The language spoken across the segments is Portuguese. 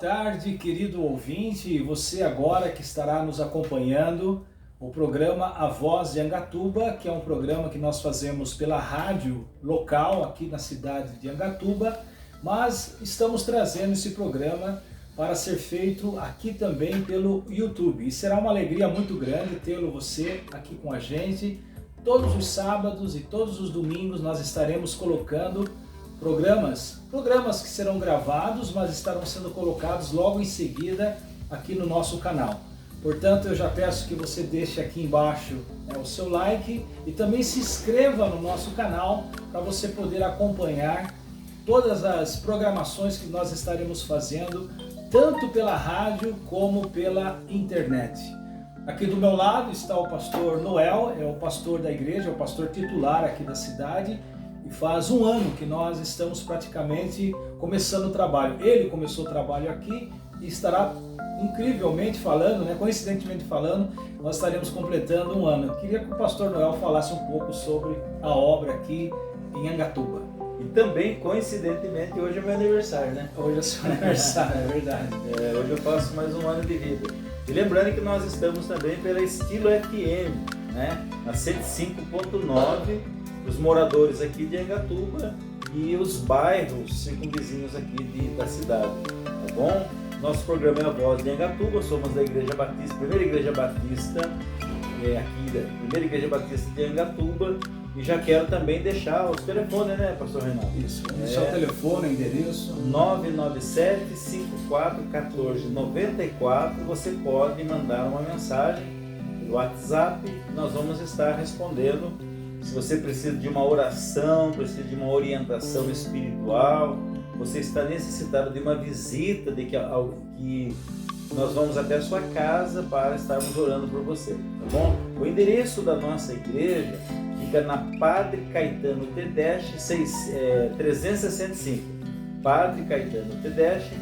tarde, querido ouvinte, você agora que estará nos acompanhando o programa A Voz de Angatuba, que é um programa que nós fazemos pela rádio local aqui na cidade de Angatuba, mas estamos trazendo esse programa para ser feito aqui também pelo YouTube. E será uma alegria muito grande tê-lo você aqui com a gente. Todos os sábados e todos os domingos nós estaremos colocando programas que serão gravados, mas estarão sendo colocados logo em seguida aqui no nosso canal. Portanto, eu já peço que você deixe aqui embaixo o seu like e também se inscreva no nosso canal para você poder acompanhar todas as programações que nós estaremos fazendo, tanto pela rádio como pela internet. Aqui do meu lado está o pastor Noel, é o pastor da igreja, é o pastor titular aqui da cidade, e faz um ano que nós estamos praticamente começando o trabalho. Ele começou o trabalho aqui e estará incrivelmente falando, coincidentemente falando, nós estaremos completando um ano. Eu queria que o pastor Noel falasse um pouco sobre a obra aqui em Angatuba. E também, coincidentemente, hoje é meu aniversário, né? Hoje é seu aniversário, é verdade. Hoje eu faço mais um ano de vida. E lembrando que nós estamos também pela Estilo FM, né? Na 105.9, os moradores aqui de Angatuba e os bairros circunvizinhos aqui da cidade, tá bom? Nosso programa é A Voz de Angatuba, somos da Igreja Batista, primeira Igreja Batista, primeira Igreja Batista de Angatuba. E já quero também deixar os telefones, né, pastor Renato? Isso, deixar o telefone, o endereço. 997-5414-94. Você pode mandar uma mensagem no WhatsApp, nós vamos estar respondendo. Se você precisa de uma oração, precisa de uma orientação espiritual, você está necessitado de uma visita, de que nós vamos até a sua casa para estarmos orando por você, tá bom? O endereço da nossa igreja fica na Padre Caetano Tedeschi, 365. Padre Caetano Tedeschi,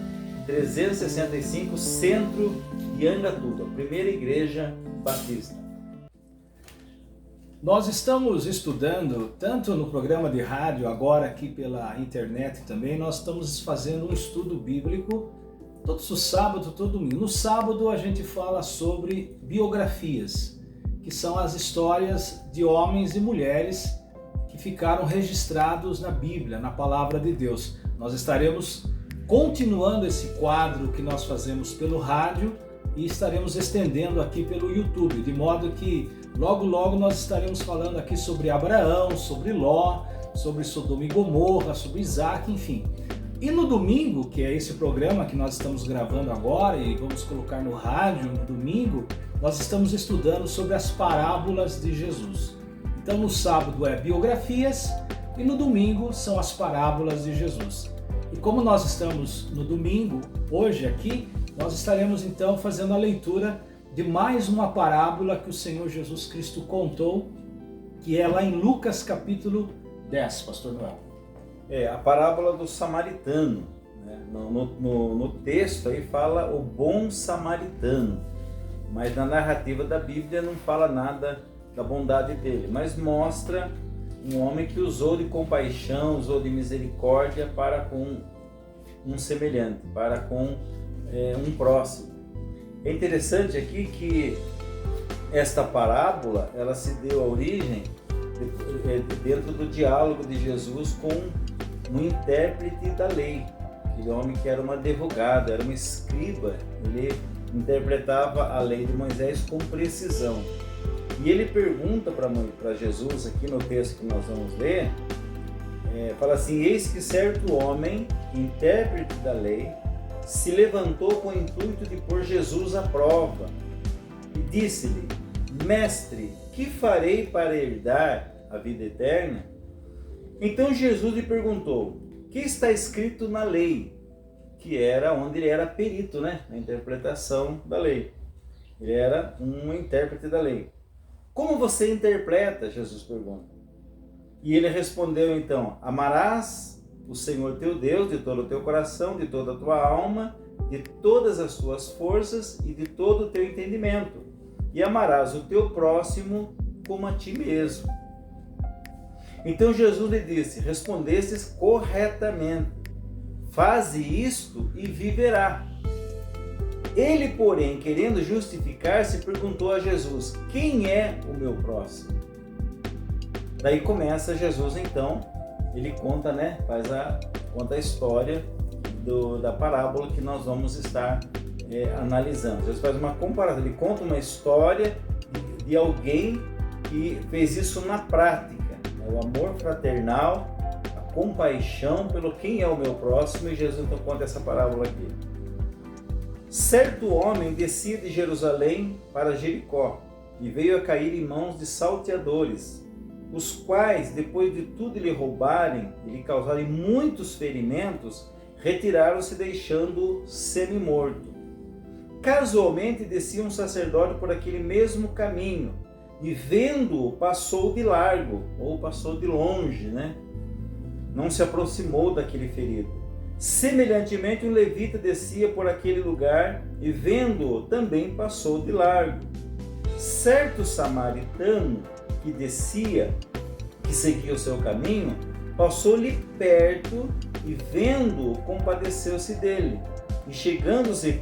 365, centro de Angatuba, primeira igreja batista. Nós estamos estudando, tanto no programa de rádio, agora aqui pela internet também, nós estamos fazendo um estudo bíblico todos os sábados, todo domingo. No sábado a gente fala sobre biografias, que são as histórias de homens e mulheres que ficaram registrados na Bíblia, na Palavra de Deus. Nós estaremos continuando esse quadro que nós fazemos pelo rádio e estaremos estendendo aqui pelo YouTube, de modo que logo nós estaremos falando aqui sobre Abraão, sobre Ló, sobre Sodoma e Gomorra, sobre Isaac, enfim. E no domingo, que é esse programa que nós estamos gravando agora e vamos colocar no rádio no domingo, nós estamos estudando sobre as parábolas de Jesus. Então no sábado é biografias e no domingo são as parábolas de Jesus. E como nós estamos no domingo, hoje aqui, nós estaremos então fazendo a leitura de mais uma parábola que o Senhor Jesus Cristo contou, que é lá em Lucas capítulo 10, pastor Noel. A parábola do samaritano, né? No texto aí fala o bom samaritano, mas na narrativa da Bíblia não fala nada da bondade dele, mas mostra um homem que usou de compaixão, usou de misericórdia para com um semelhante, para com um próximo. É interessante aqui que esta parábola ela se deu a origem dentro do diálogo de Jesus com um intérprete da lei, aquele homem que era um advogado, era um escriba, ele interpretava a lei de Moisés com precisão. E ele pergunta para Jesus, aqui no texto que nós vamos ler, fala assim: eis que certo homem, intérprete da lei, se levantou com o intuito de pôr Jesus à prova e disse-lhe: mestre, que farei para herdar a vida eterna? Então Jesus lhe perguntou: que está escrito na lei? Que era onde ele era perito, né? Na interpretação da lei. Ele era um intérprete da lei. Como você interpreta? Jesus pergunta. E ele respondeu então: amarás o Senhor teu Deus de todo o teu coração, de toda a tua alma, de todas as tuas forças e de todo o teu entendimento. E amarás o teu próximo como a ti mesmo. Então Jesus lhe disse: respondestes corretamente, faze isto e viverá. Ele, porém, querendo justificar-se, perguntou a Jesus: quem é o meu próximo? Daí começa Jesus, então, ele conta, conta a história da parábola que nós vamos estar analisando. Jesus faz uma comparação, ele conta uma história de alguém que fez isso na prática, o amor fraternal, a compaixão pelo quem é o meu próximo, e Jesus então conta essa parábola aqui. Certo homem descia de Jerusalém para Jericó e veio a cair em mãos de salteadores, os quais, depois de tudo lhe roubarem e lhe causarem muitos ferimentos, retiraram-se deixando-o semi-morto. Casualmente descia um sacerdote por aquele mesmo caminho e, vendo-o, passou de largo, ou passou de longe, não se aproximou daquele ferido. Semelhantemente, um levita descia por aquele lugar e, vendo-o, também passou de largo. Certo samaritano que seguia o seu caminho, passou-lhe perto e, vendo-o, compadeceu-se dele. E, chegando-se,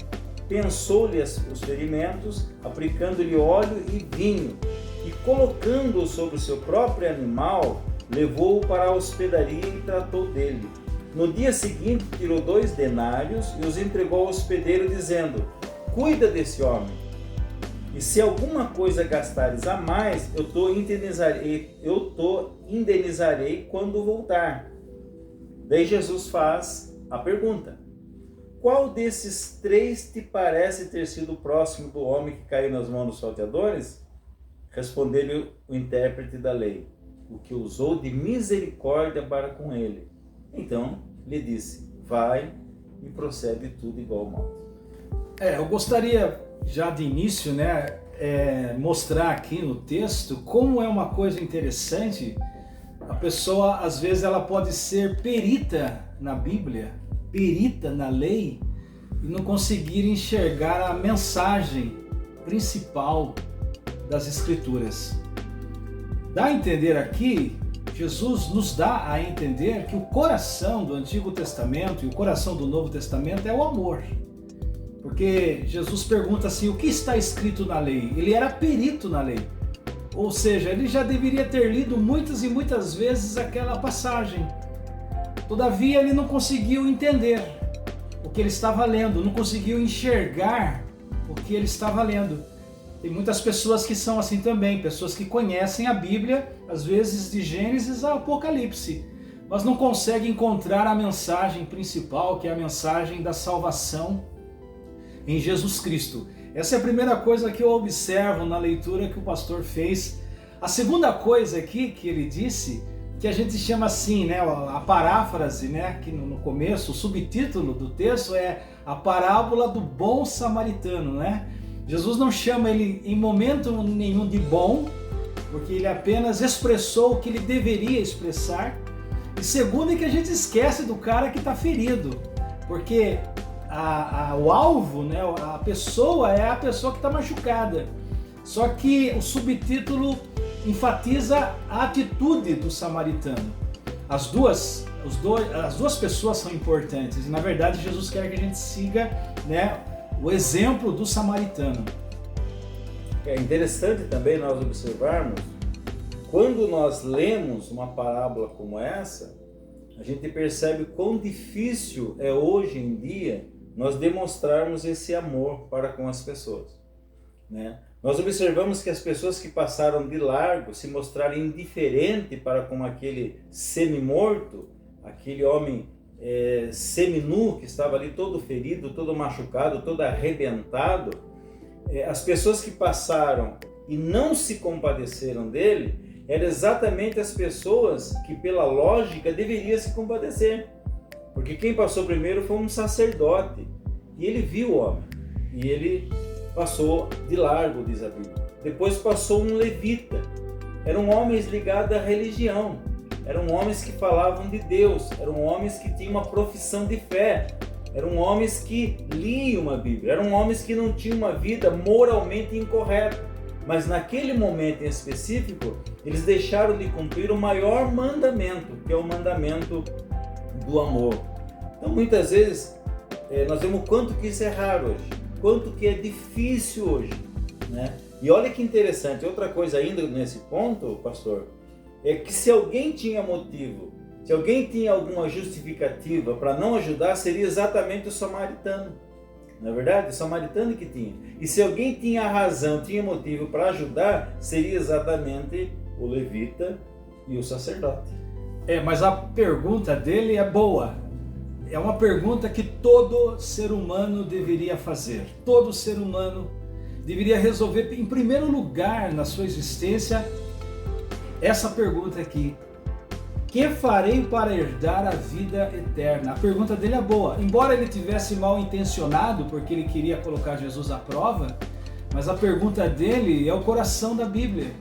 pensou-lhe os ferimentos, aplicando-lhe óleo e vinho, e, colocando-o sobre o seu próprio animal, levou-o para a hospedaria e tratou dele. No dia seguinte, tirou 2 denários e os entregou ao hospedeiro, dizendo: cuida desse homem, e se alguma coisa gastares a mais, eu indenizarei quando voltar. Daí Jesus faz a pergunta: qual desses 3 te parece ter sido próximo do homem que caiu nas mãos dos salteadores? Respondeu-lhe o intérprete da lei: o que usou de misericórdia para com ele. Então lhe disse: vai e procede tudo igual modo. Eu gostaria já de início, mostrar aqui no texto como é uma coisa interessante. A pessoa, às vezes, ela pode ser perita na Bíblia, perita na lei, e não conseguir enxergar a mensagem principal das Escrituras. Dá a entender aqui, Jesus nos dá a entender que o coração do Antigo Testamento e o coração do Novo Testamento é o amor. Porque Jesus pergunta assim: o que está escrito na lei? Ele era perito na lei. Ou seja, ele já deveria ter lido muitas e muitas vezes aquela passagem. Todavia, ele não conseguiu entender o que ele estava lendo, não conseguiu enxergar o que ele estava lendo. Tem muitas pessoas que são assim também, pessoas que conhecem a Bíblia, às vezes de Gênesis a Apocalipse, mas não conseguem encontrar a mensagem principal, que é a mensagem da salvação em Jesus Cristo. Essa é a primeira coisa que eu observo na leitura que o pastor fez. A segunda coisa aqui que ele disse, que a gente chama assim, a paráfrase, que no começo, o subtítulo do texto é a parábola do bom samaritano, Jesus não chama ele em momento nenhum de bom, porque ele apenas expressou o que ele deveria expressar. E segundo é que a gente esquece do cara que está ferido, porque o alvo, a pessoa é a pessoa que está machucada. Só que o subtítulo enfatiza a atitude do samaritano. As duas pessoas são importantes e, na verdade, Jesus quer que a gente siga o exemplo do samaritano. É interessante também nós observarmos, quando nós lemos uma parábola como essa, a gente percebe quão difícil é hoje em dia nós demonstrarmos esse amor para com as pessoas. Nós observamos que as pessoas que passaram de largo se mostraram indiferentes para com aquele semi-morto, aquele homem semi-nu que estava ali todo ferido, todo machucado, todo arrebentado. As pessoas que passaram e não se compadeceram dele eram exatamente as pessoas que, pela lógica, deveriam se compadecer. Porque quem passou primeiro foi um sacerdote e ele viu o homem e ele passou de largo, diz a Bíblia. Depois passou um levita. Eram homens ligados à religião, eram homens que falavam de Deus, eram homens que tinham uma profissão de fé, eram homens que liam a Bíblia, eram homens que não tinham uma vida moralmente incorreta. Mas naquele momento em específico, eles deixaram de cumprir o maior mandamento, que é o mandamento do amor. Então muitas vezes nós vemos o quanto que isso é raro hoje. quanto que é difícil hoje, né? E olha que interessante, outra coisa ainda nesse ponto, pastor, é que se alguém tinha motivo, se alguém tinha alguma justificativa para não ajudar, seria exatamente o samaritano. Não é verdade? O samaritano que tinha. E se alguém tinha razão, tinha motivo para ajudar, seria exatamente o levita e o sacerdote. Mas a pergunta dele é boa. É uma pergunta que todo ser humano deveria fazer. Todo ser humano deveria resolver, em primeiro lugar, na sua existência, essa pergunta aqui: que farei para herdar a vida eterna? A pergunta dele é boa. Embora ele tivesse mal intencionado, porque ele queria colocar Jesus à prova, mas a pergunta dele é o coração da Bíblia.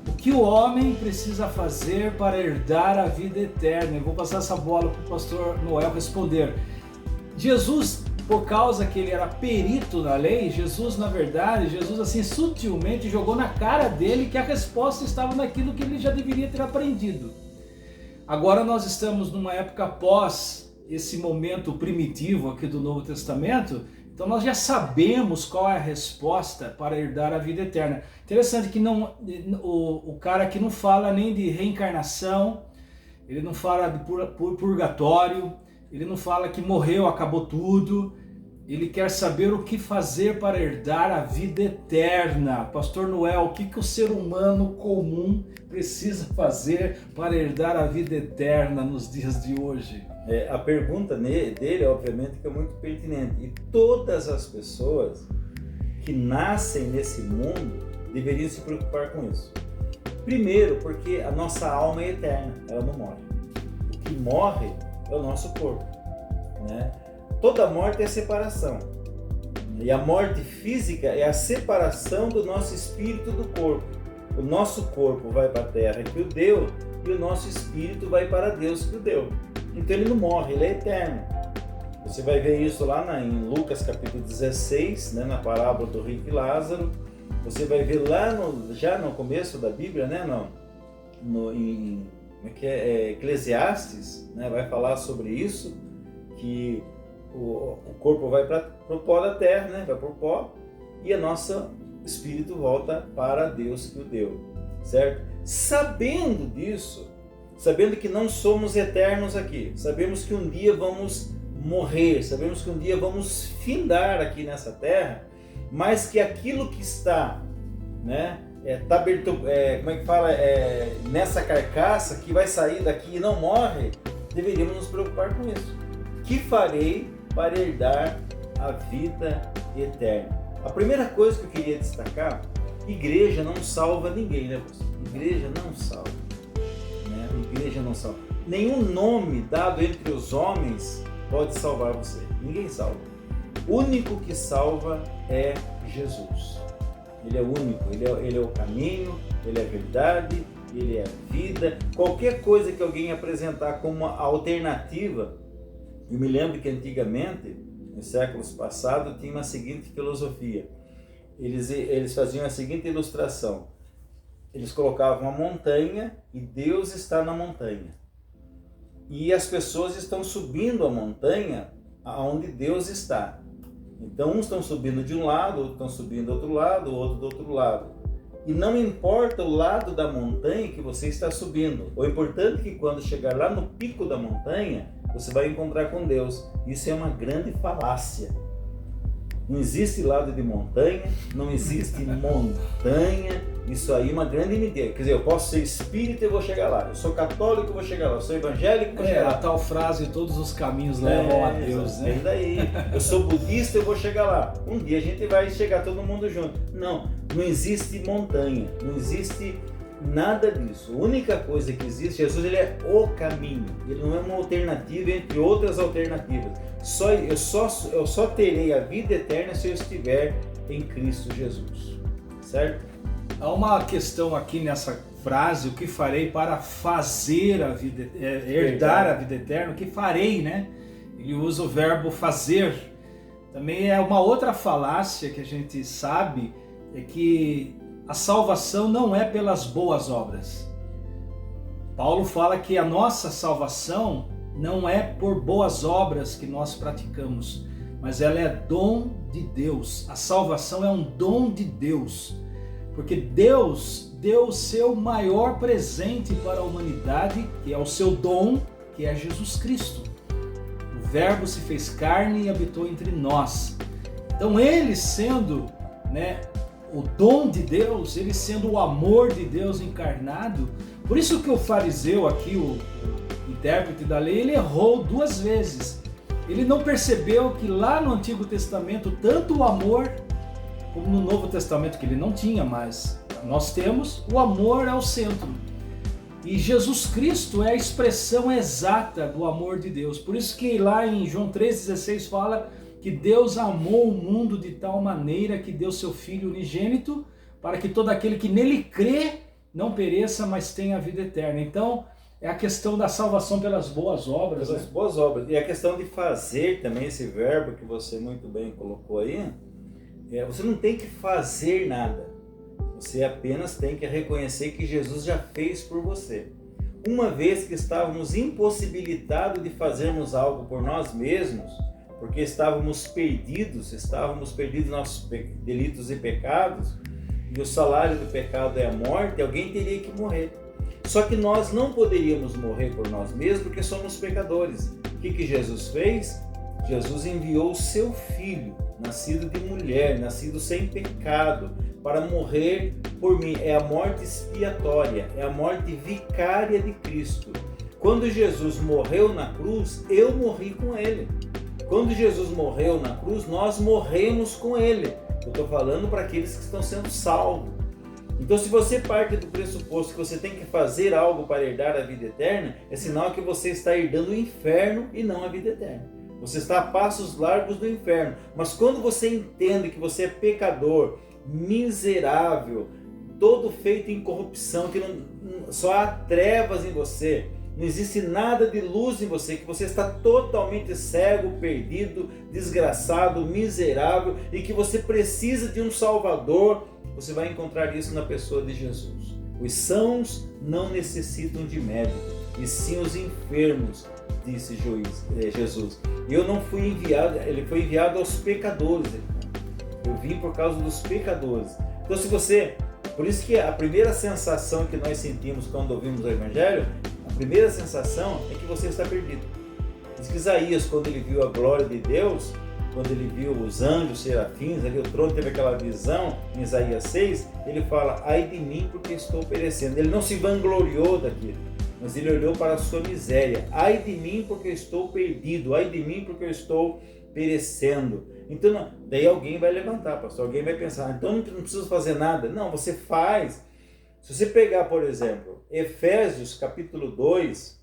O que o homem precisa fazer para herdar a vida eterna? Eu vou passar essa bola para o pastor Noel responder. Jesus, por causa que ele era perito na lei, Jesus assim sutilmente jogou na cara dele que a resposta estava naquilo que ele já deveria ter aprendido. Agora nós estamos numa época após esse momento primitivo aqui do Novo Testamento, então nós já sabemos qual é a resposta para herdar a vida eterna. Interessante que o cara aqui não fala nem de reencarnação, ele não fala de purgatório, ele não fala que morreu, acabou tudo. Ele quer saber o que fazer para herdar a vida eterna. Pastor Noel, o que o ser humano comum precisa fazer para herdar a vida eterna nos dias de hoje? A pergunta dele, obviamente, que é muito pertinente. E todas as pessoas que nascem nesse mundo deveriam se preocupar com isso. Primeiro, porque a nossa alma é eterna, ela não morre. O que morre é o nosso corpo, né? Toda morte é separação. E a morte física é a separação do nosso espírito do corpo. O nosso corpo vai para a terra que o deu e o nosso espírito vai para Deus que o deu. Então ele não morre, ele é eterno. Você vai ver isso lá em Lucas capítulo 16, né, na parábola do rico e Lázaro. Você vai ver lá já no começo da Bíblia, né, em Eclesiastes, né, vai falar sobre isso, que o corpo vai para o pó da terra, né? Vai para o pó, e o nosso espírito volta para Deus que o deu, certo? Sabendo disso, sabendo que não somos eternos aqui, sabemos que um dia vamos morrer, sabemos que um dia vamos findar aqui nessa terra, mas que aquilo que está, né? Nessa carcaça que vai sair daqui e não morre, deveríamos nos preocupar com isso. Que farei para herdar a vida eterna? A primeira coisa que eu queria destacar: igreja não salva ninguém, né, pastor? Igreja não salva, né? Igreja não salva. Nenhum nome dado entre os homens pode salvar você. Ninguém salva. O único que salva é Jesus. Ele é o único, ele é o caminho, ele é a verdade, ele é a vida. Qualquer coisa que alguém apresentar como uma alternativa. Eu me lembro que antigamente, nos séculos passados, tinha uma seguinte filosofia. Eles faziam a seguinte ilustração. Eles colocavam uma montanha e Deus está na montanha. E as pessoas estão subindo a montanha aonde Deus está. Então uns estão subindo de um lado, outros estão subindo do outro lado, outro do outro lado. E não importa o lado da montanha que você está subindo. O importante é que quando chegar lá no pico da montanha, você vai encontrar com Deus. Isso é uma grande falácia. Não existe lado de montanha, não existe montanha. Isso aí é uma grande mentira. Quer dizer, eu posso ser espírita e vou chegar lá. Eu sou católico e vou chegar lá. Eu sou evangélico e vou chegar lá. A tal frase, todos os caminhos levam a Deus, né? Daí. Eu sou budista e vou chegar lá. Um dia a gente vai chegar todo mundo junto. Não existe montanha, não existe nada disso. A única coisa que existe, Jesus, ele é o caminho. Ele não é uma alternativa entre outras alternativas. Eu só terei a vida eterna se eu estiver em Cristo Jesus. Certo? Há uma questão aqui nessa frase: o que farei para fazer a vida, herdar a vida eterna? O que farei, né? Ele usa o verbo fazer. Também é uma outra falácia que a gente sabe, é que a salvação não é pelas boas obras. Paulo fala que a nossa salvação não é por boas obras que nós praticamos. mas ela é dom de Deus. A salvação é um dom de Deus, porque Deus deu o seu maior presente para a humanidade, que é o seu dom, que é Jesus Cristo. O Verbo se fez carne e habitou entre nós. Então ele sendo, o dom de Deus, ele sendo o amor de Deus encarnado, por isso que o fariseu aqui, o intérprete da lei, ele errou 2 vezes. Ele não percebeu que lá no Antigo Testamento, tanto o amor, como no Novo Testamento, que ele não tinha, mas nós temos, o amor é o centro. E Jesus Cristo é a expressão exata do amor de Deus. Por isso que lá em João 3,16 fala que Deus amou o mundo de tal maneira que deu seu Filho unigênito, para que todo aquele que nele crê não pereça, mas tenha a vida eterna. Então, é a questão da salvação pelas boas obras. Pelas boas obras. E a questão de fazer também, esse verbo que você muito bem colocou aí, você não tem que fazer nada. Você apenas tem que reconhecer que Jesus já fez por você. Uma vez que estávamos impossibilitados de fazermos algo por nós mesmos, porque estávamos perdidos em nossos delitos e pecados, e o salário do pecado é a morte, alguém teria que morrer. Só que nós não poderíamos morrer por nós mesmos porque somos pecadores. O que Jesus fez? Jesus enviou o seu Filho, nascido de mulher, nascido sem pecado, para morrer por mim. É a morte expiatória, é a morte vicária de Cristo. Quando Jesus morreu na cruz, eu morri com ele. Quando Jesus morreu na cruz, nós morremos com ele. Eu estou falando para aqueles que estão sendo salvos. Então, se você parte do pressuposto que você tem que fazer algo para herdar a vida eterna, é sinal que você está herdando o inferno e não a vida eterna. Você está a passos largos do inferno. Mas quando você entende que você é pecador, miserável, todo feito em corrupção, que só há trevas em você, não existe nada de luz em você, que você está totalmente cego, perdido, desgraçado, miserável e que você precisa de um Salvador, você vai encontrar isso na pessoa de Jesus. Os sãos não necessitam de médico, e sim os enfermos, disse Jesus. Eu não fui enviado, ele foi enviado aos pecadores. Eu vim por causa dos pecadores. Então, por isso que a primeira sensação que nós sentimos quando ouvimos o Evangelho, a primeira sensação é que você está perdido. Diz que Isaías, quando ele viu a glória de Deus, quando ele viu os anjos, serafins, ali o trono, teve aquela visão, em Isaías 6, ele fala, ai de mim porque estou perecendo. Ele não se vangloriou daquilo, mas ele olhou para a sua miséria. Ai de mim porque eu estou perdido, ai de mim porque eu estou perecendo. Então, daí alguém vai levantar, pastor, alguém vai pensar, então não preciso fazer nada. Não, você faz. Se você pegar, por exemplo, Efésios capítulo 2,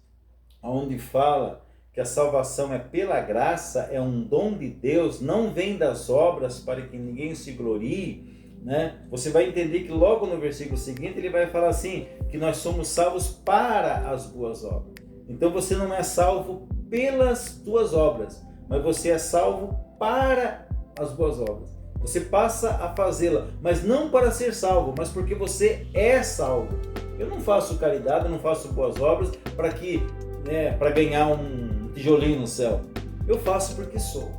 onde fala que a salvação é pela graça, é um dom de Deus, não vem das obras para que ninguém se glorie, né? Você vai entender que logo no versículo seguinte ele vai falar assim, que nós somos salvos para as boas obras. Então você não é salvo pelas tuas obras, mas você é salvo para as boas obras. Você passa a fazê-la, mas não para ser salvo, mas porque você é salvo. Eu não faço caridade, eu não faço boas obras para ganhar um tijolinho no céu. Eu faço porque sou.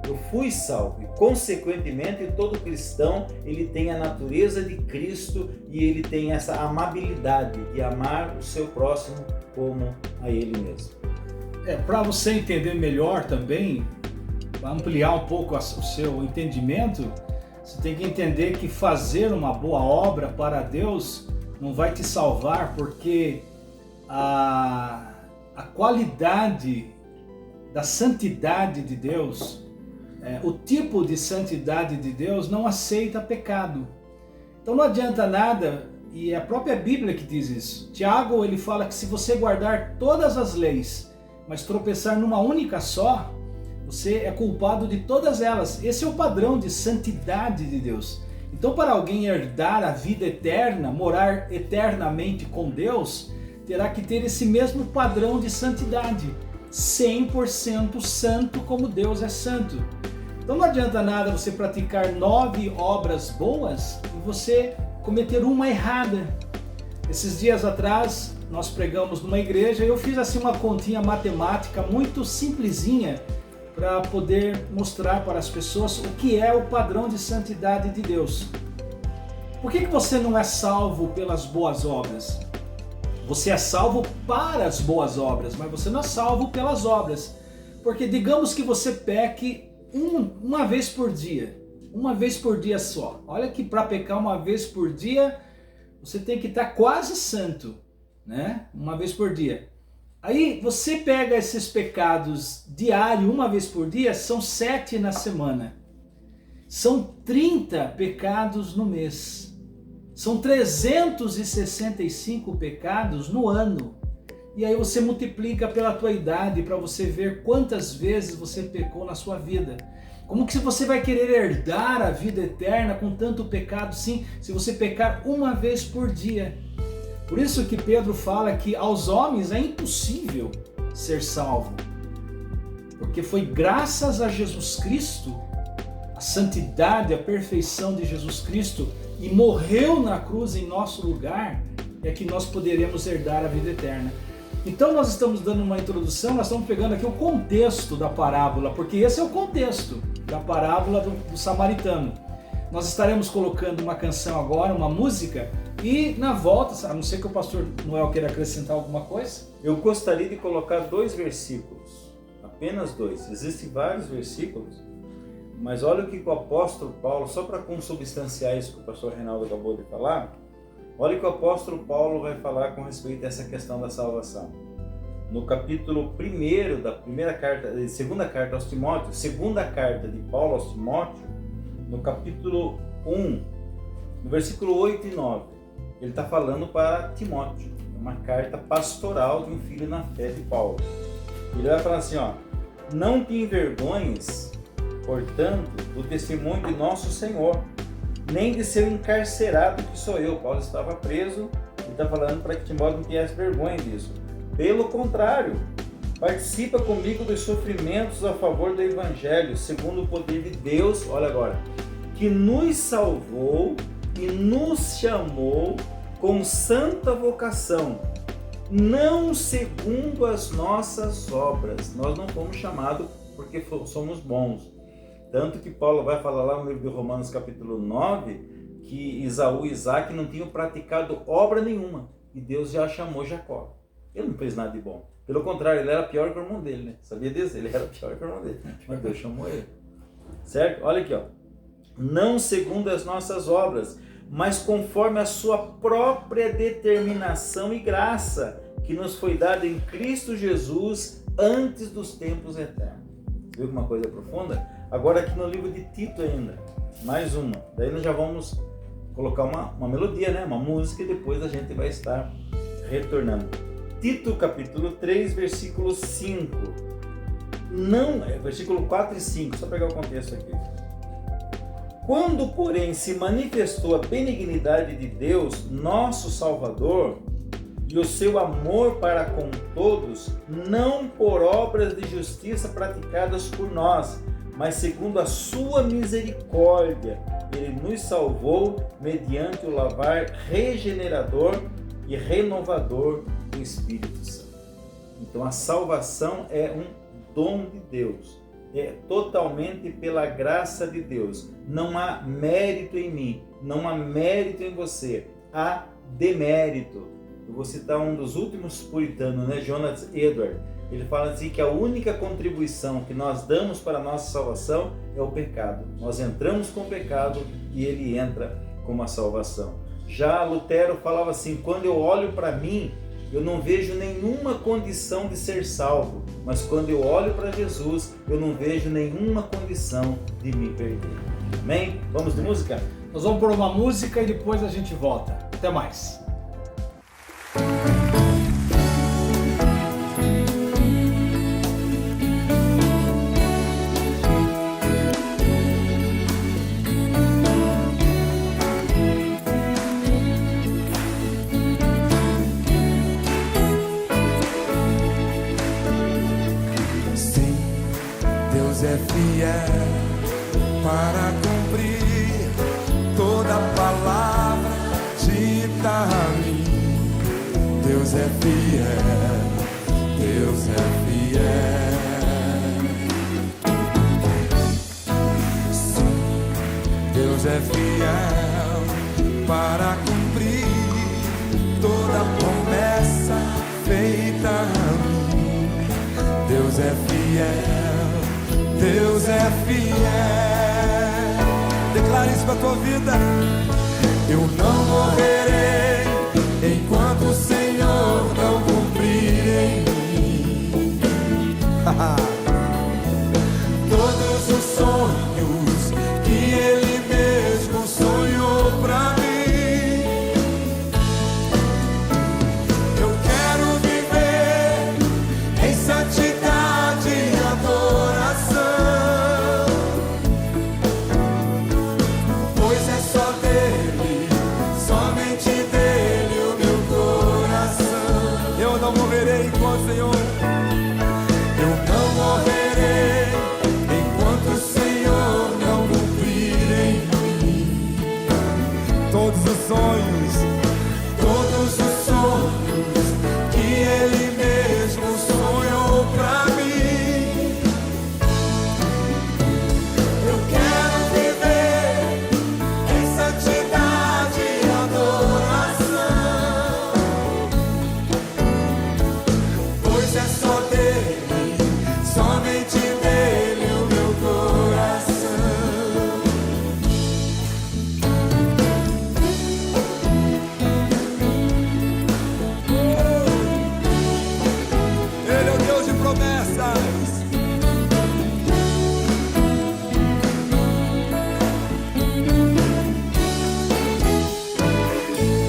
Eu fui salvo e, consequentemente, todo cristão ele tem a natureza de Cristo e ele tem essa amabilidade de amar o seu próximo como a ele mesmo. Para você entender melhor também, ampliar um pouco o seu entendimento, você tem que entender que fazer uma boa obra para Deus não vai te salvar, porque a qualidade da santidade de Deus, o tipo de santidade de Deus não aceita pecado. Então não adianta nada, e é a própria Bíblia que diz isso. Tiago, ele fala que se você guardar todas as leis, mas tropeçar numa única só, você é culpado de todas elas. Esse é o padrão de santidade de Deus. Então, para alguém herdar a vida eterna, morar eternamente com Deus, terá que ter esse mesmo padrão de santidade, 100% santo como Deus é santo. Então não adianta nada você praticar 9 obras boas e você cometer uma errada. Esses dias atrás nós pregamos numa igreja e eu fiz assim uma continha matemática muito simplesinha para poder mostrar para as pessoas o que é o padrão de santidade de Deus. Por que você não é salvo pelas boas obras? Você é salvo para as boas obras, mas você não é salvo pelas obras. Porque digamos que você peque uma vez por dia. Uma vez por dia só. Olha que para pecar uma vez por dia, você tem que estar quase santo, né? Uma vez por dia. Aí você pega esses pecados diário, uma vez por dia, são 7 na semana. São 30 pecados no mês. São 365 pecados no ano. E aí você multiplica pela tua idade para você ver quantas vezes você pecou na sua vida. Como que você vai querer herdar a vida eterna com tanto pecado, sim, se você pecar uma vez por dia? Por isso que Pedro fala que aos homens é impossível ser salvo. Porque foi graças a Jesus Cristo, a santidade, a perfeição de Jesus Cristo, e morreu na cruz em nosso lugar, é que nós poderemos herdar a vida eterna. Então nós estamos dando uma introdução, nós estamos pegando aqui o contexto da parábola, porque esse é o contexto da parábola do samaritano. Nós estaremos colocando uma canção agora, uma música, e na volta, a não ser que o pastor Noel queira acrescentar alguma coisa. Eu gostaria de colocar 2 versículos, apenas 2. Existem vários versículos, mas olha o que o apóstolo Paulo, só para consubstanciar isso que o pastor Reinaldo acabou de falar, olha o que o apóstolo Paulo vai falar com respeito a essa questão da salvação. No capítulo 1 da segunda carta aos Timóteos, segunda carta de Paulo aos Timóteos, no capítulo 1, no versículo 8 e 9, ele está falando para Timóteo, uma carta pastoral de um filho na fé de Paulo. Ele vai falar assim, ó: não te envergonhes, portanto, do testemunho de nosso Senhor, nem de seu encarcerado que sou eu. Paulo estava preso e está falando para que Timóteo não tivesse vergonha disso. Pelo contrário, participa comigo dos sofrimentos a favor do Evangelho, segundo o poder de Deus, olha agora, que nos salvou e nos chamou com santa vocação, não segundo as nossas obras. Nós não fomos chamados porque somos bons. Tanto que Paulo vai falar lá no livro de Romanos capítulo 9, que Esaú e Isaac não tinham praticado obra nenhuma, e Deus já chamou Jacó. Ele não fez nada de bom. Pelo contrário, ele era pior que o irmão dele, né? Sabia disso? Ele era pior que o irmão dele. Mas Deus chamou ele. Certo? Olha aqui, ó. Não segundo as nossas obras, mas conforme a sua própria determinação e graça, que nos foi dada em Cristo Jesus antes dos tempos eternos. Viu que uma coisa profunda? Agora aqui no livro de Tito ainda, mais uma. Daí nós já vamos colocar uma melodia, né? Uma música, e depois a gente vai estar retornando. Tito capítulo 3, versículo 5. Versículo 4 e 5, só pegar o contexto aqui. Quando, porém, se manifestou a benignidade de Deus, nosso Salvador, e o seu amor para com todos, não por obras de justiça praticadas por nós, mas segundo a sua misericórdia, ele nos salvou mediante o lavar regenerador e renovador do Espírito Santo. Então a salvação é um dom de Deus, é totalmente pela graça de Deus. Não há mérito em mim, não há mérito em você, há demérito. Eu vou citar um dos últimos puritanos, né, Jonathan Edwards. Ele fala assim que a única contribuição que nós damos para a nossa salvação é o pecado. Nós entramos com o pecado e ele entra com a salvação. Já Lutero falava assim: quando eu olho para mim, eu não vejo nenhuma condição de ser salvo, mas quando eu olho para Jesus, eu não vejo nenhuma condição de me perder. Amém? Vamos de música? Nós vamos por uma música e depois a gente volta. Até mais. É fiel para cumprir toda palavra dita a mim. Deus é fiel, Deus é fiel. fiel para cumprir toda promessa feita a mim. Deus é fiel, Deus é fiel. Declare isso para a tua vida. Eu não morrerei enquanto o Senhor não cumprir em mim todos os sonhos que Ele mesmo sonhou pra mim. Eu quero viver em santidade e adoração, pois é só dele, somente dele o meu coração. Eu não morrerei enquanto o Senhor, eu não morrerei enquanto o Senhor não cumprir em mim todos os sonhos que Ele mesmo sonhou pra mim. Eu quero viver em santidade e adoração, pois é só dele, somente dele o meu coração. Ele é o Deus de promessas.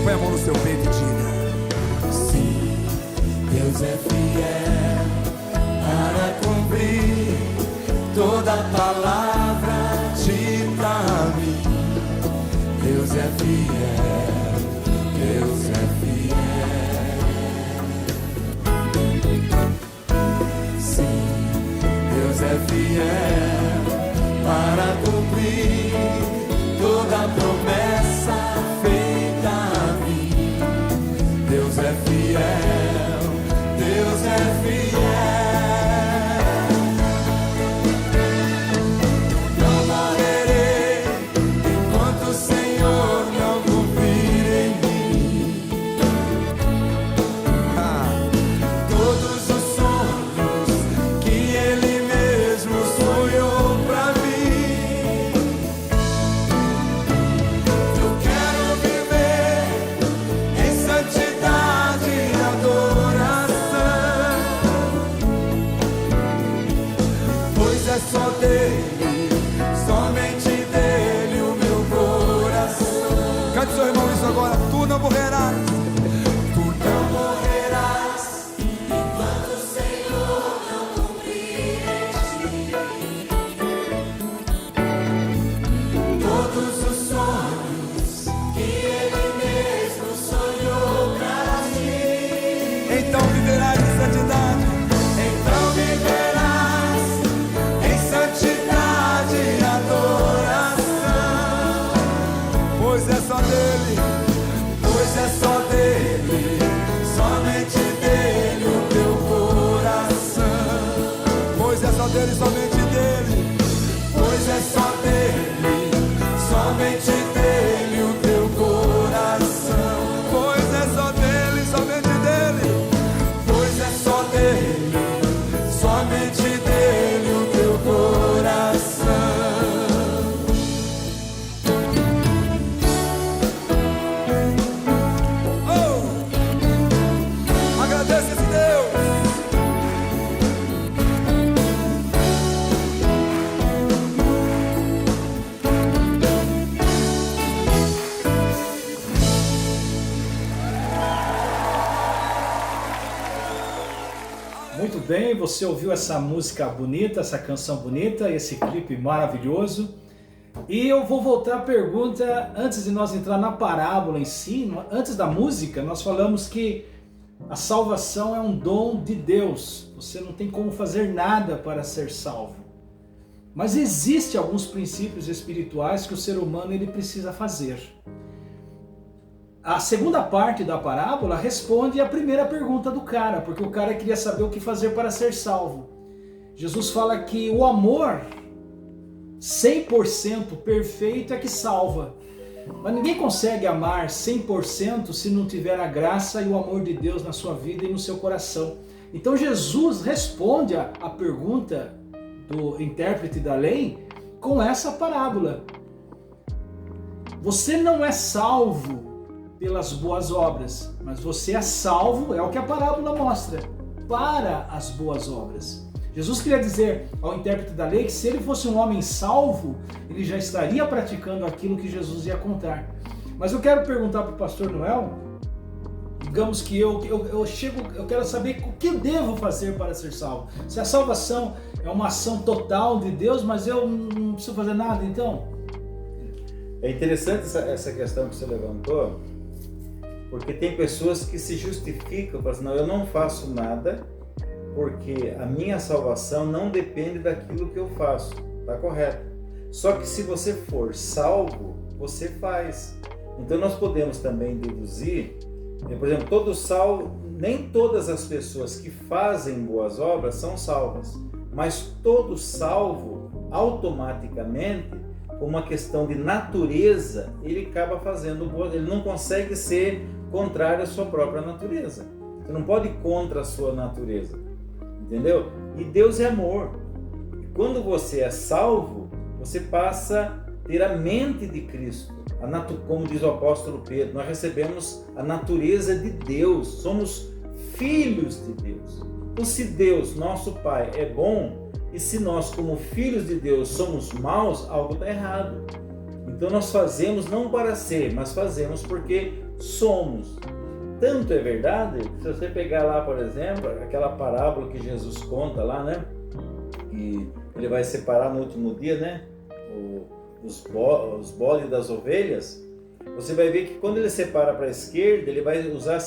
Põe a mão no seu peito e diga: sim, Deus é fiel para cumprir toda palavra dita a mim. Deus é fiel, Deus é fiel. Sim, Deus é fiel para cumprir toda promessa feita a mim. Deus é fiel, Deus é fiel. Não morrerei enquanto o Senhor não cumprir em mim todos os sonhos que Ele mesmo sonhou pra mim. Eu quero viver em santidade e adoração, pois é só dele, somente dele o meu coração. Cante seu irmão isso agora. Tu não morrerás, tu não morrerás enquanto o Senhor não cumprir em ti todos os sonhos que Ele mesmo sonhou pra ti. Então viverás em santidade, então viverás em santidade e adoração, pois é só dele, somente dele o teu coração. Pois é só dele, somente dele, pois é só dele, somente dele o teu coração. Pois é só dele, somente dele, pois é só dele, somente dele o teu coração. Agradeça esse Deus. Muito bem, você ouviu essa música bonita, essa canção bonita, esse clipe maravilhoso. E eu vou voltar à pergunta, antes de nós entrar na parábola em si, antes da música, nós falamos que a salvação é um dom de Deus. Você não tem como fazer nada para ser salvo. Mas existem alguns princípios espirituais que o ser humano ele precisa fazer. A segunda parte da parábola responde à primeira pergunta do cara, porque o cara queria saber o que fazer para ser salvo. Jesus fala que o amor 100% perfeito é que salva. Mas ninguém consegue amar 100% se não tiver a graça e o amor de Deus na sua vida e no seu coração. Então Jesus responde a pergunta do intérprete da lei com essa parábola. Você não é salvo pelas boas obras, mas você é salvo, é o que a parábola mostra, para as boas obras. Jesus queria dizer ao intérprete da lei que se ele fosse um homem salvo, ele já estaria praticando aquilo que Jesus ia contar. Mas eu quero perguntar para o pastor Noel, digamos que eu quero saber o que eu devo fazer para ser salvo. Se a salvação é uma ação total de Deus, mas eu não preciso fazer nada, então? É interessante essa questão que você levantou, porque tem pessoas que se justificam, falam assim, não, eu não faço nada, porque a minha salvação não depende daquilo que eu faço, tá correto? Só que se você for salvo, você faz. Então nós podemos também deduzir, por exemplo, todo salvo, nem todas as pessoas que fazem boas obras são salvas, mas todo salvo, automaticamente, com uma questão de natureza, ele acaba fazendo boas, ele não consegue ser contrário à sua própria natureza. Você não pode ir contra a sua natureza. Entendeu? E Deus é amor. E quando você é salvo, você passa a ter a mente de Cristo. Como diz o apóstolo Pedro, nós recebemos a natureza de Deus. Somos filhos de Deus. Então, se Deus, nosso Pai, é bom, e se nós, como filhos de Deus, somos maus, algo está errado. Então, nós fazemos não para ser, mas fazemos porque somos. Tanto é verdade, se você pegar lá, por exemplo, aquela parábola que Jesus conta lá, né? Que ele vai separar no último dia, né? Os bodes das ovelhas. Você vai ver que quando ele separa para a esquerda, ele vai usar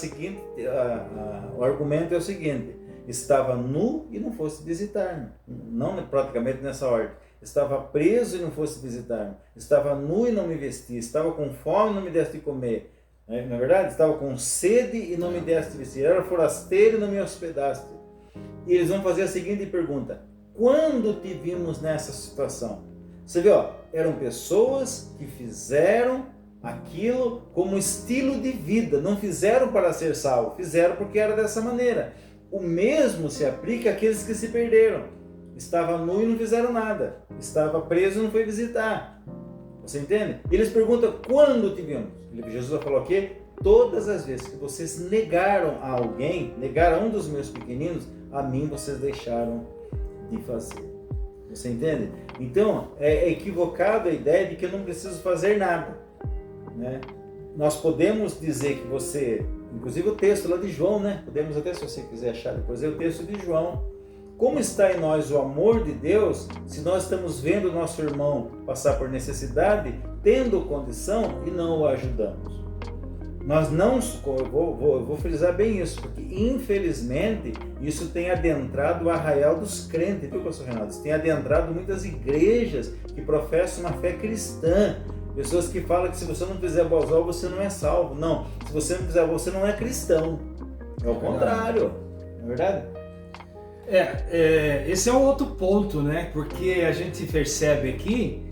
o argumento é o seguinte: estava nu e não fosse visitar-me. Não praticamente nessa ordem. Estava preso e não fosse visitar-me. Estava nu e não me vestia. Estava com fome e não me deste de comer. Não é verdade? Estava com sede e não me deste vestir. Era forasteiro e não me hospedaste. E eles vão fazer a seguinte pergunta: quando te vimos nessa situação? Você vê, eram pessoas que fizeram aquilo como estilo de vida. Não fizeram para ser salvo, fizeram porque era dessa maneira. O mesmo se aplica àqueles que se perderam. Estava nu e não fizeram nada. Estava preso e não foi visitar. Você entende? E eles perguntam, quando te vimos? Jesus falou aqui, todas as vezes que vocês negaram a alguém, negaram a um dos meus pequeninos, a mim vocês deixaram de fazer. Você entende? Então, é equivocada a ideia de que eu não preciso fazer nada. Né? Nós podemos dizer que você, inclusive o texto lá de João, né? Podemos até, se você quiser achar depois, é o texto de João. Como está em nós o amor de Deus, se nós estamos vendo o nosso irmão passar por necessidade, tendo condição e não o ajudamos? Nós não, eu vou frisar bem isso, porque infelizmente isso tem adentrado o arraial dos crentes, viu, pastor Renato? Isso tem adentrado muitas igrejas que professam uma fé cristã, pessoas que falam que se você não fizer boas obras, você não é salvo. Não, se você não fizer, você não é cristão. É o contrário, não é verdade? Esse é um outro ponto, né? Porque a gente percebe aqui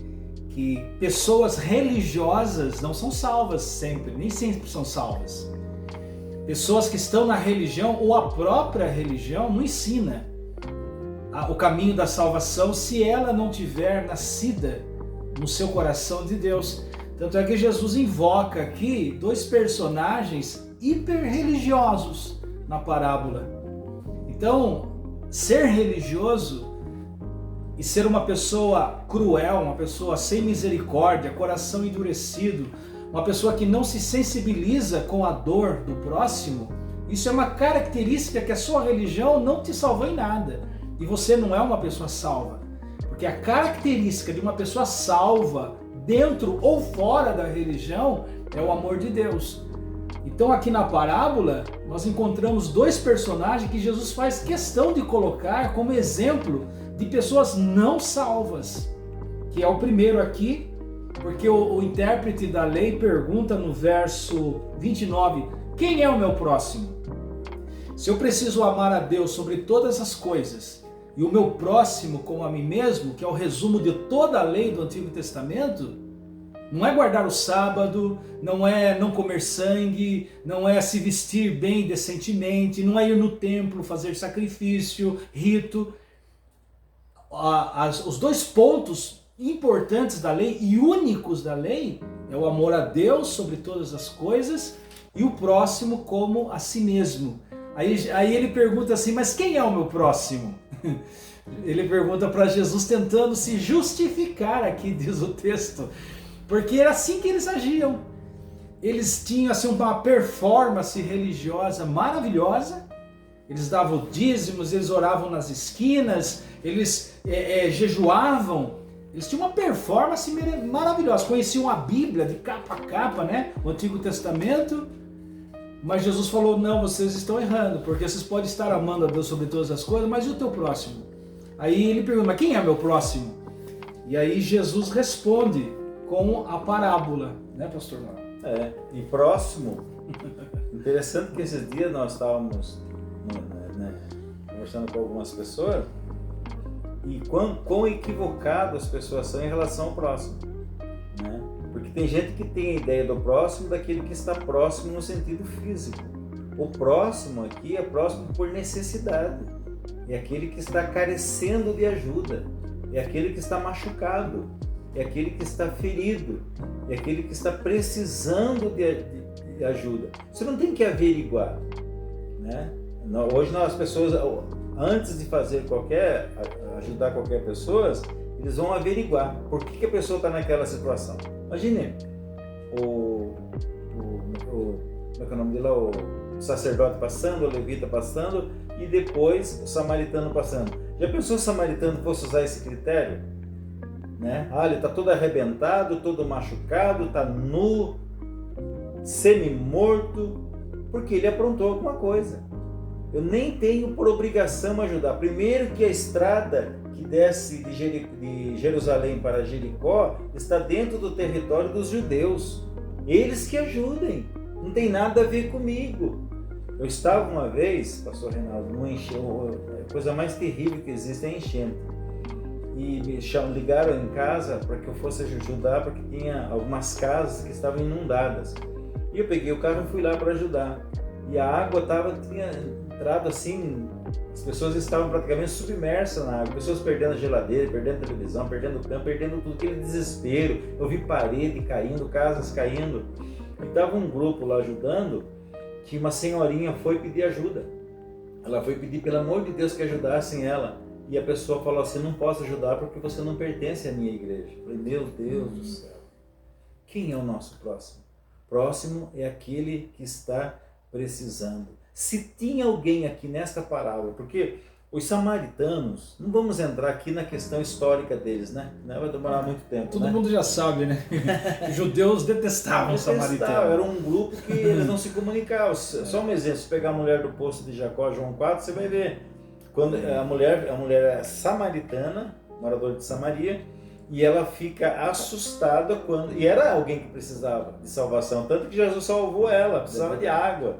que pessoas religiosas não são salvas sempre, nem sempre são salvas. Pessoas que estão na religião ou a própria religião não ensina o caminho da salvação se ela não tiver nascida no seu coração de Deus. Tanto é que Jesus invoca aqui dois personagens hiper religiosos na parábola. Então, ser religioso e ser uma pessoa cruel, uma pessoa sem misericórdia, coração endurecido, uma pessoa que não se sensibiliza com a dor do próximo, isso é uma característica que a sua religião não te salvou em nada. E você não é uma pessoa salva. Porque a característica de uma pessoa salva, dentro ou fora da religião, é o amor de Deus. Então aqui na parábola, nós encontramos dois personagens que Jesus faz questão de colocar como exemplo de pessoas não salvas. Que é o primeiro aqui, porque o intérprete da lei pergunta no verso 29, quem é o meu próximo? Se eu preciso amar a Deus sobre todas as coisas, e o meu próximo como a mim mesmo, que é o resumo de toda a lei do Antigo Testamento, não é guardar o sábado, não é não comer sangue, não é se vestir bem decentemente, não é ir no templo, fazer sacrifício, rito. Os dois pontos importantes da lei e únicos da lei é o amor a Deus sobre todas as coisas e o próximo como a si mesmo. Aí ele pergunta assim, mas quem é o meu próximo? Ele pergunta para Jesus tentando se justificar aqui, diz o texto. Porque era assim que eles agiam. Eles tinham assim, uma performance religiosa maravilhosa. Eles davam dízimos, eles oravam nas esquinas, eles jejuavam. Eles tinham uma performance maravilhosa. Conheciam a Bíblia de capa a capa, né? O Antigo Testamento. Mas Jesus falou, não, vocês estão errando, porque vocês podem estar amando a Deus sobre todas as coisas, mas e o teu próximo? Aí ele pergunta, mas quem é meu próximo? E aí Jesus responde com a parábola, né, pastor Mauro? E próximo, interessante que esses dias nós estávamos conversando com algumas pessoas e quão equivocado as pessoas são em relação ao próximo, né? Porque tem gente que tem a ideia do próximo daquele que está próximo no sentido físico. O próximo aqui é próximo por necessidade, é aquele que está carecendo de ajuda, é aquele que está machucado, é aquele que está ferido, é aquele que está precisando de ajuda. Você não tem que averiguar, né? Hoje as pessoas, antes de fazer ajudar qualquer pessoa, eles vão averiguar por que a pessoa está naquela situação. Imagine como é que é o nome dele lá? O sacerdote passando, o levita passando e depois o samaritano passando. Já pensou se o samaritano fosse usar esse critério? Né? Ele está todo arrebentado, todo machucado, está nu, semi-morto, porque ele aprontou alguma coisa. Eu nem tenho por obrigação ajudar. Primeiro que a estrada que desce de Jerusalém para Jericó está dentro do território dos judeus. Eles que ajudem. Não tem nada a ver comigo. Eu estava uma vez, pastor Reinaldo, numa enchente, a coisa mais terrível que existe é enchente. E me ligaram em casa para que eu fosse ajudar, porque tinha algumas casas que estavam inundadas. E eu peguei o carro e fui lá para ajudar. E a água tinha entrado assim, as pessoas estavam praticamente submersas na água, pessoas perdendo a geladeira, perdendo a televisão, perdendo o campo, perdendo tudo, aquele desespero. Eu vi parede caindo, casas caindo. E estava um grupo lá ajudando, que uma senhorinha foi pedir ajuda. Ela foi pedir, pelo amor de Deus, que ajudassem ela. E a pessoa falou assim, não posso ajudar porque você não pertence à minha igreja. Eu falei, meu Deus do céu, quem é o nosso próximo? Próximo é aquele que está precisando. Se tinha alguém aqui nesta parábola, porque os samaritanos, não vamos entrar aqui na questão histórica deles, né? Vai demorar muito tempo. Todo mundo já sabe, né? Os judeus detestavam os samaritanos. Era um grupo que eles não se comunicavam. Só um exemplo, se pegar a mulher do poço de Jacó, João 4, você vai ver. Quando a mulher é samaritana, moradora de Samaria, e ela fica assustada e era alguém que precisava de salvação, tanto que Jesus salvou ela, precisava de água,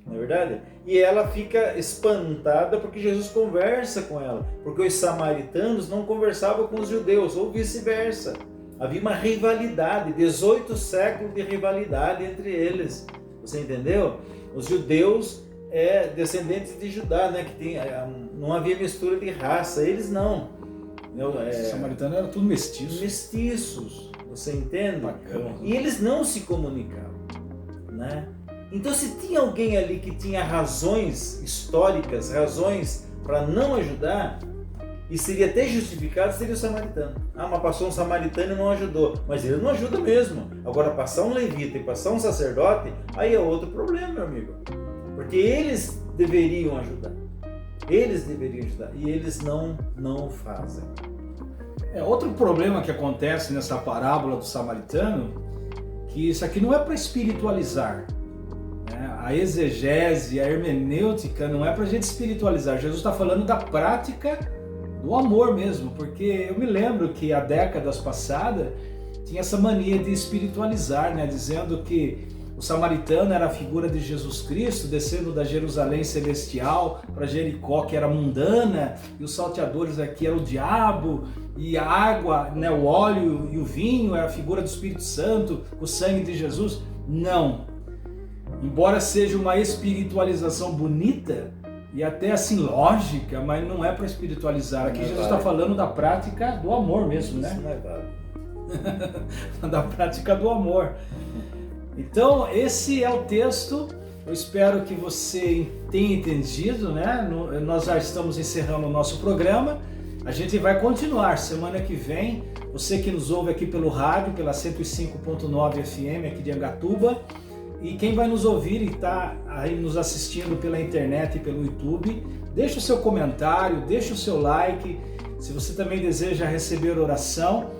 não é verdade? E ela fica espantada porque Jesus conversa com ela, porque os samaritanos não conversavam com os judeus, ou vice-versa. Havia uma rivalidade, 18 séculos de rivalidade entre eles, você entendeu? Os judeus descendentes de Judá, né, que não havia mistura de raça, eles não. Os samaritanos eram tudo mestiços. Mestiços, você entende? Pagão. E eles não se comunicavam, né? Então, se tinha alguém ali que tinha razões históricas, razões para não ajudar, e seria até justificado, seria o samaritano. Mas passou um samaritano e não ajudou. Mas ele não ajuda mesmo. Agora, passar um levita e passar um sacerdote, aí é outro problema, meu amigo. Porque eles deveriam ajudar. Eles deveriam ajudar. E eles não o fazem. Outro problema que acontece nessa parábola do samaritano, que isso aqui não é para espiritualizar. A exegese, a hermenêutica não é para a gente espiritualizar. Jesus está falando da prática do amor mesmo, porque eu me lembro que há décadas passadas tinha essa mania de espiritualizar, né? Dizendo que O samaritano era a figura de Jesus Cristo, descendo da Jerusalém celestial para Jericó, que era mundana, e os salteadores aqui eram o diabo, e a água, né, o óleo e o vinho é a figura do Espírito Santo, o sangue de Jesus. Não. Embora seja uma espiritualização bonita e até assim lógica, mas não é para espiritualizar. Aqui Jesus está falando da prática do amor mesmo, né? Isso não é válido. Da prática do amor. Então, esse é o texto. Eu espero que você tenha entendido, né? Nós já estamos encerrando o nosso programa. A gente vai continuar semana que vem. Você que nos ouve aqui pelo rádio, pela 105.9 FM aqui de Angatuba, e quem vai nos ouvir e está aí nos assistindo pela internet e pelo YouTube, deixa o seu comentário, deixa o seu like. Se você também deseja receber oração,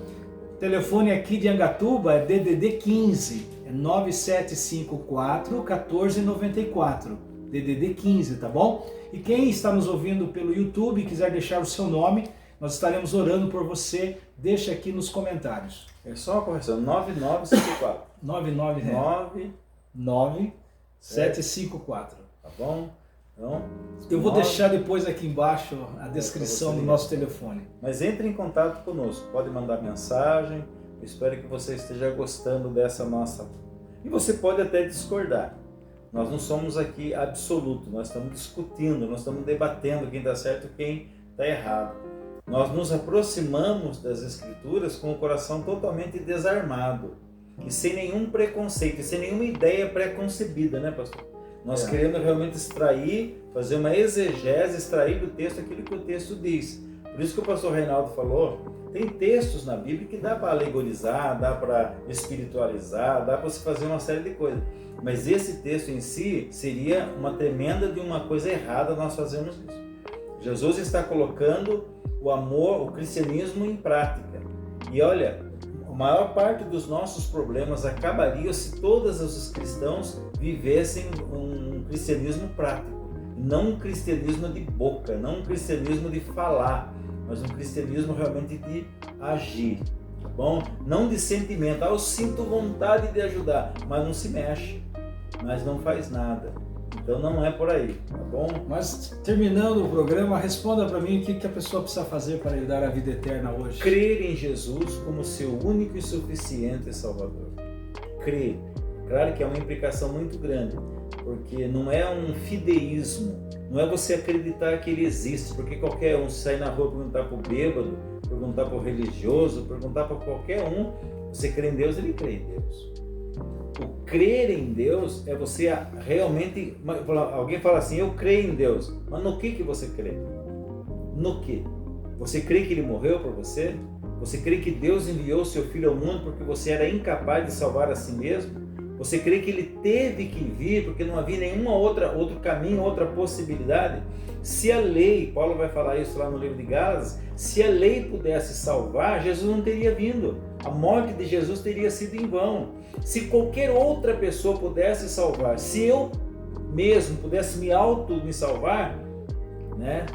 o telefone aqui de Angatuba é DDD 15, é 9754 1494, DDD 15, tá bom? E quem está nos ouvindo pelo YouTube e quiser deixar o seu nome, nós estaremos orando por você, deixa aqui nos comentários. É só uma correção, 9954. 9754. Tá bom? Então, eu vou deixar depois aqui embaixo a descrição do nosso telefone. Mas entre em contato conosco, pode mandar mensagem. Eu espero que você esteja gostando dessa nossa... E você pode até discordar. Nós não somos aqui absoluto, nós estamos discutindo, nós estamos debatendo quem está certo e quem está errado. Nós nos aproximamos das Escrituras com o coração totalmente desarmado e sem nenhum preconceito, sem nenhuma ideia pré-concebida, né, pastor? Nós queremos realmente extrair, fazer uma exegese, extrair do texto aquilo que o texto diz. Por isso que o pastor Reinaldo falou, tem textos na Bíblia que dá para alegorizar, dá para espiritualizar, dá para se fazer uma série de coisas. Mas esse texto em si seria uma tremenda de uma coisa errada nós fazermos isso. Jesus está colocando o amor, o cristianismo em prática. E olha, a maior parte dos nossos problemas acabaria se todos os cristãos vivessem um cristianismo prático. Não um cristianismo de boca, não um cristianismo de falar, mas um cristianismo realmente de agir. Tá bom? Não de sentimento. Eu sinto vontade de ajudar, mas não se mexe, mas não faz nada. Então não é por aí, tá bom? Mas terminando o programa, responda para mim o que a pessoa precisa fazer para lhe dar a vida eterna hoje. Crer em Jesus como seu único e suficiente Salvador. Crer. Claro que é uma implicação muito grande, porque não é um fideísmo, não é você acreditar que ele existe, porque qualquer um, se sair na rua perguntar para o bêbado, perguntar para o religioso, perguntar para qualquer um, você crê em Deus, ele crê em Deus. O crer em Deus é você realmente... Alguém fala assim, eu creio em Deus. Mas no que você crê? No que? Você crê que Ele morreu por você? Você crê que Deus enviou seu Filho ao mundo porque você era incapaz de salvar a si mesmo? Você crê que Ele teve que vir porque não havia nenhum outro caminho, outra possibilidade? Se a lei, Paulo vai falar isso lá no livro de Gálatas, se a lei pudesse salvar, Jesus não teria vindo. A morte de Jesus teria sido em vão. Se qualquer outra pessoa pudesse salvar, se eu mesmo pudesse me salvar, né?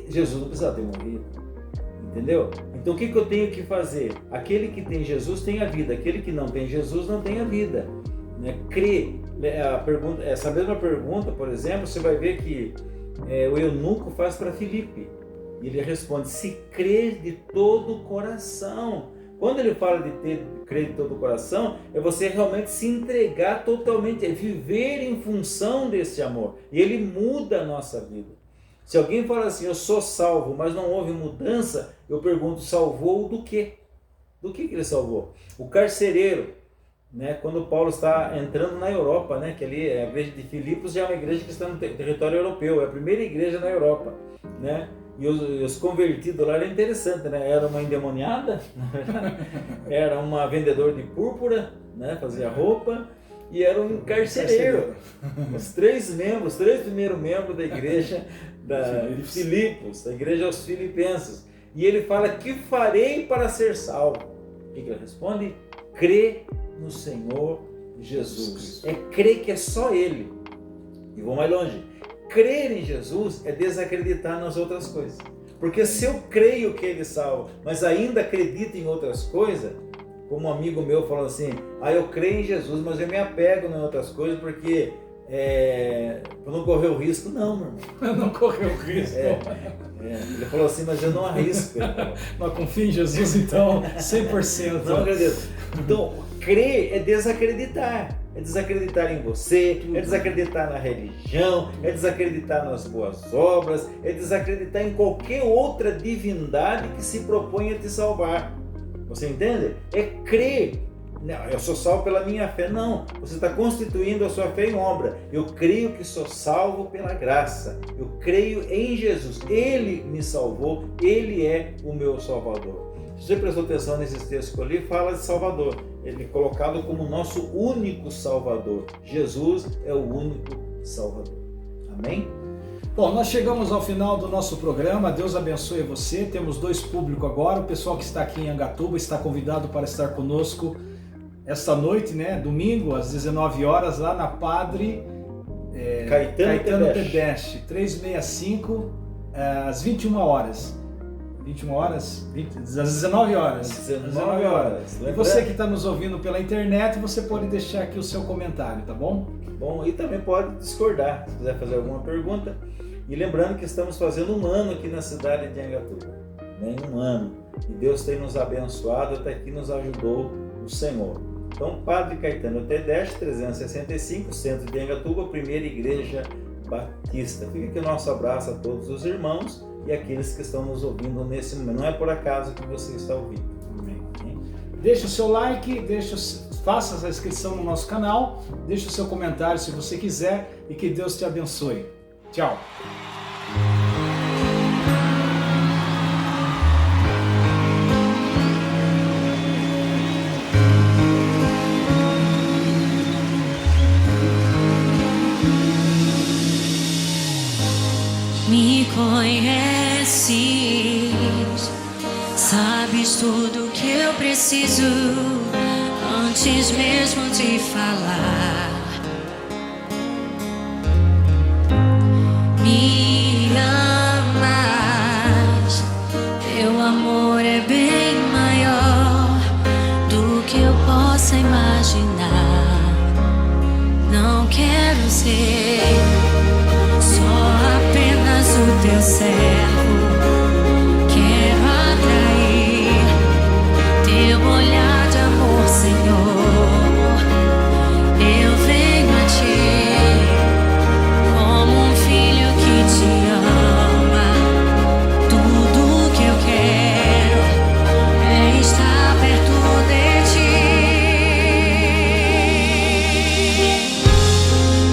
Jesus não precisava ter morrido. Entendeu? Então o que eu tenho que fazer? Aquele que tem Jesus tem a vida, aquele que não tem Jesus não tem a vida. Né? Crer. Essa mesma pergunta, por exemplo, você vai ver que o eunuco faz para Filipe. E ele responde, se crer de todo o coração. Quando ele fala de crer de todo o coração, é você realmente se entregar totalmente, é viver em função desse amor. E ele muda a nossa vida. Se alguém fala assim, eu sou salvo, mas não houve mudança, eu pergunto, salvou do quê? Do que ele salvou? O carcereiro, né, quando Paulo está entrando na Europa, né, que ali a igreja de Filipos já é uma igreja que está no território europeu, é a primeira igreja na Europa, né? E os convertidos lá era interessante, né? Era uma endemoniada, era uma vendedora de púrpura, né? Fazia roupa, e era um carcereiro. Os três primeiros membros da igreja de Filipos, da igreja aos Filipenses. E ele fala, que farei para ser salvo? O que ele responde? Crê no Senhor Jesus. É crer que é só Ele. E vou mais longe. Crer em Jesus é desacreditar nas outras coisas. Porque se eu creio que Ele salva, mas ainda acredito em outras coisas, Como um amigo meu falou assim, eu creio em Jesus, mas eu me apego em outras coisas porque para não correr o risco. Não, meu irmão. Eu não correr o risco. Ele falou assim, mas eu não arrisco. Mas confia em Jesus, então, 100%. Não acredito. Então, crer é desacreditar. É desacreditar em você, é desacreditar na religião, é desacreditar nas boas obras, é desacreditar em qualquer outra divindade que se propõe a te salvar. Você entende? É crer. Não, eu sou salvo pela minha fé. Não, você está constituindo a sua fé em obra. Eu creio que sou salvo pela graça. Eu creio em Jesus. Ele me salvou, Ele é o meu Salvador. Se você prestou atenção nesses textos que eu li, fala de Salvador. Ele é colocado como nosso único Salvador. Jesus é o único Salvador. Amém? Bom, nós chegamos ao final do nosso programa. Deus abençoe você. Temos 2 públicos agora. O pessoal que está aqui em Angatuba está convidado para estar conosco esta noite, né? Domingo, às 19 horas, lá na Padre Caetano Tedeschi, 365, às 21 horas. 21 horas? Às 19 horas. 19 horas. E você que está nos ouvindo pela internet, você pode deixar aqui o seu comentário, tá bom? Bom, e também pode discordar, se quiser fazer alguma pergunta. E lembrando que estamos fazendo 1 ano aqui na cidade de Angatuba. Né? 1 ano. E Deus tem nos abençoado, até aqui nos ajudou o Senhor. Então, Padre Caetano Tedeschi, 365, centro de Angatuba, primeira igreja batista. Fica aqui o nosso abraço a todos os irmãos e aqueles que estão nos ouvindo nesse momento. Não é por acaso que você está ouvindo. Amém. Deixe o seu like, faça essa inscrição no nosso canal, deixe o seu comentário se você quiser e que Deus te abençoe. Tchau. Me conheces, sabes tudo que eu preciso antes mesmo de falar. Me amas, teu amor é bem maior do que eu possa imaginar. Não quero ser o teu servo, quero atrair teu olhar de amor, Senhor. Eu venho a ti como um filho que te ama. Tudo que eu quero é estar perto de ti.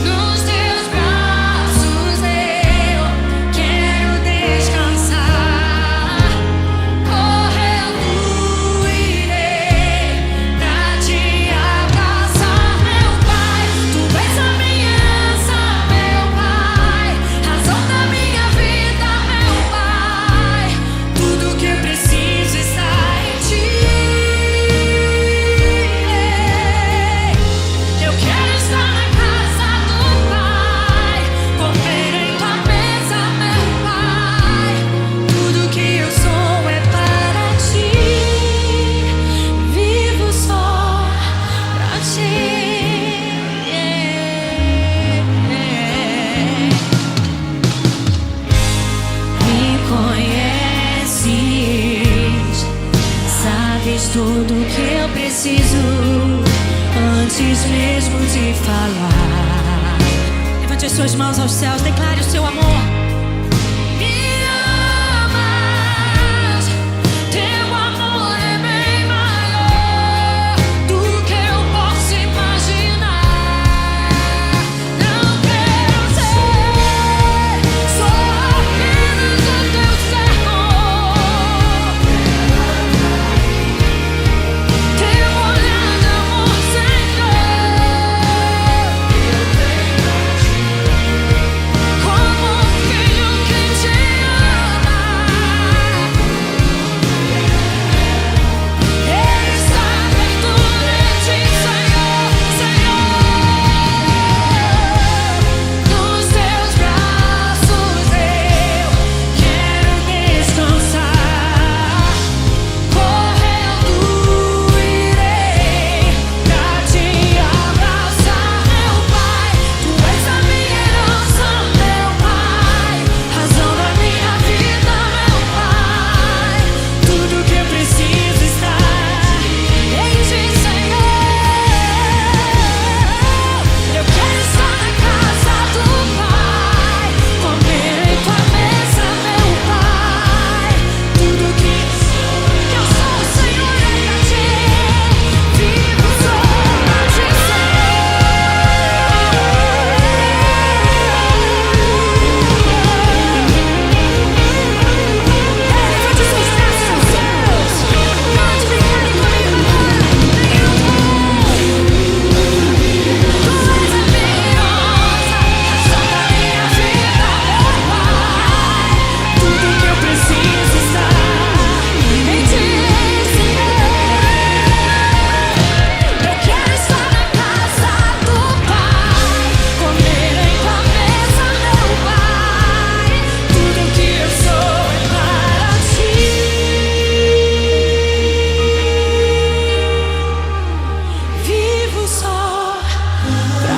Nos teus braços eu quero descansar. Correndo irei pra te abraçar, meu Pai. Tu és a minha herança, meu Pai, razão da minha vida, meu Pai. Tudo que eu preciso está em ti. Eu quero estar na casa do Pai, comer em tua mesa, meu Pai. Tudo que eu sou é para ti, vivo só pra ti. Me conheces, sabes tudo que eu preciso antes mesmo de falar. Levante as suas mãos aos céus, declare o seu amor. Me amas, teu amor é bem maior do que eu posso imaginar. Não quero ser só apenas o teu servo. Teu olhar de amor, Senhor. Como um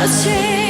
Just change.